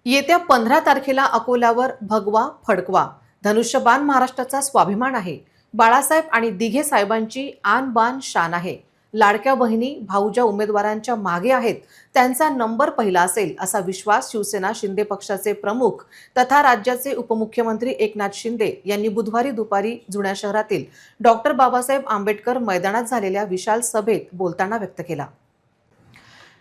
येत्या 15 तारखेला अकोल्यावर भगवा फडकवा. धनुष्यबाण महाराष्ट्राचा स्वाभिमान आहे. बाळासाहेब आणि दिघे साहेबांची आन बान शान आहे. लाडक्या बहिणी भाऊ ज्या उमेदवारांच्या मागे आहेत त्यांचा नंबर पहिला असेल असा विश्वास शिवसेना शिंदे पक्षाचे प्रमुख तथा राज्याचे उपमुख्यमंत्री एकनाथ शिंदे यांनी बुधवारी दुपारी जुन्या शहरातील डॉक्टर बाबासाहेब आंबेडकर मैदानात झालेल्या विशाल सभेत बोलताना व्यक्त केला.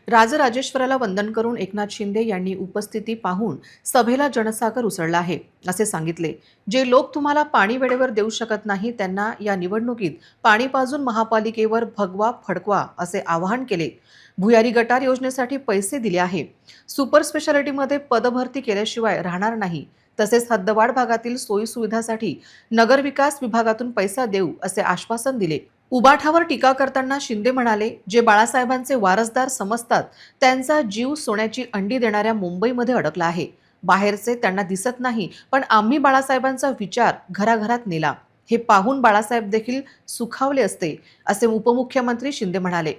राजराजेश्वराला वंदन करून एकनाथ शिंदे यांनी उपस्थिती पाहून सभेला जनसागर उसळला आहे असे सांगितले. जे लोक तुम्हाला पाणी वेळेवर देऊ शकत नाही त्यांना या निवडणुकीत पाणी पाजून महापालिकेवर भगवा फडकवा असे आवाहन केले. भुयारी गटार योजनेसाठी पैसे दिले आहे. सुपर स्पेशालिटीमध्ये पदभरती केल्याशिवाय राहणार नाही. तसेच हद्दवाढ भागातील सोयी सुविधासाठी नगरविकास विभागातून पैसा देऊ असे आश्वासन दिले. उबाठावर टीका करताना शिंदे म्हणाले, जे बाळासाहेबांचे वारसदार समजतात त्यांचा जीव सोन्याची अंडी देणाऱ्या मुंबईमध्ये अडकला आहे. बाहेरचे त्यांना दिसत नाही, पण आम्ही बाळासाहेबांचा विचार घराघरात नेला. हे पाहून बाळासाहेब देखील सुखावले असते असे उपमुख्यमंत्री शिंदे म्हणाले.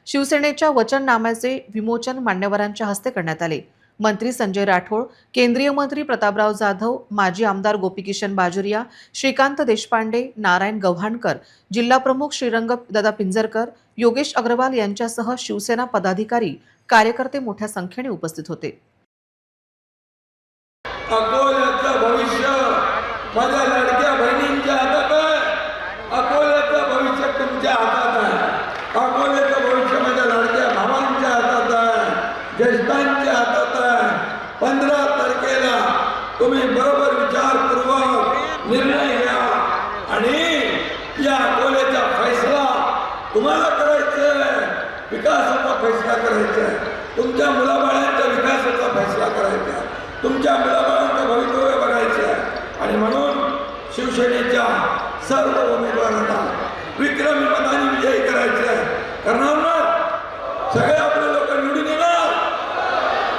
शिवसेनेच्या वचननाम्याचे विमोचन मान्यवरांच्या हस्ते करण्यात आले. मंत्री संजय राठोड, केंद्रीय मंत्री प्रतापराव जाधव, माजी आमदार गोपीकिशन बाजोरिया, श्रीकांत देशपांडे, नारायण गव्हाणकर, जिल्हा प्रमुख श्रीरंग दादा पिंजरकर, योगेश अग्रवाल यांच्यासह शिवसेना पदाधिकारी, कार्यकर्ते मोठ्या संख्येने उपस्थित होते. अकोल्याचं भविष्य माझ्या लाडक्या बहिणींच्या हातात आहे. अकोल्याचं भविष्य तुमच्या हातात आहे. अकोल्याचं भविष्य माझ्या लाडक्या भावांच्या हातात आहे, ज्येष्ठांच्या हातात आहे. 15 तारखेला तुम्ही बरोबर विचारपूर्वक निर्णय घ्या आणि या अकोल्याचा फैसला तुम्हाला करायचा आहे. विकासाचा फैसला करायचा आहे. तुमच्या मुलाबाळांच्या विकासाचा फैसला करायचा आहे. तुमच्या मुलाबाळांचं भवितव्य बघायचं आहे. आणि म्हणून शिवसेनेच्या सर्व उमेदवारांना विक्रमी मताने विजयी करायचं आहे. करणार ना? सगळे आपले लोक निवडून येणार.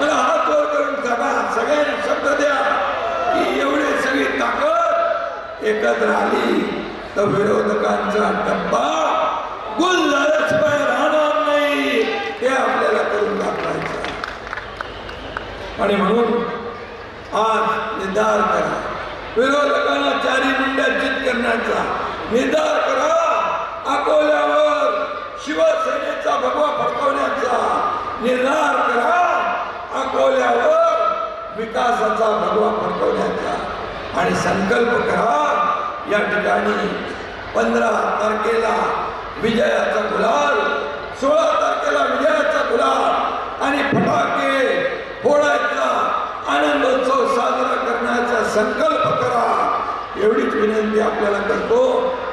मला हात वर करून सांगा, सगळ्यांनी शब्द द्या की एवढी सगळी ताकद एकत्र आली तर विरोधकांचा डब्बा गुल झाल्याशिवाय राहणार नाही. हे आपल्याला करून दाखवायचं आहे. आणि म्हणून आज निर्धार करा, विरोधकांना चारी मुंड्या चित करण्याचा निर्धार करा. अकोल्यावर शिवसेनेचा भगवा फडकवण्याचा निर्धार करा. अकोल्यावर विकासाचा भगवा फडकवण्याचा आणि संकल्प करा. या ठिकाणी 15 तारखेला विजयाचा गुलाल, 16 तारखेला विजयाचा गुलाल आणि फटाके फोडायचा, आनंदोत्सव साजरा करण्याचा संकल्प करा. एवढीच विनंती आपल्याला करतो.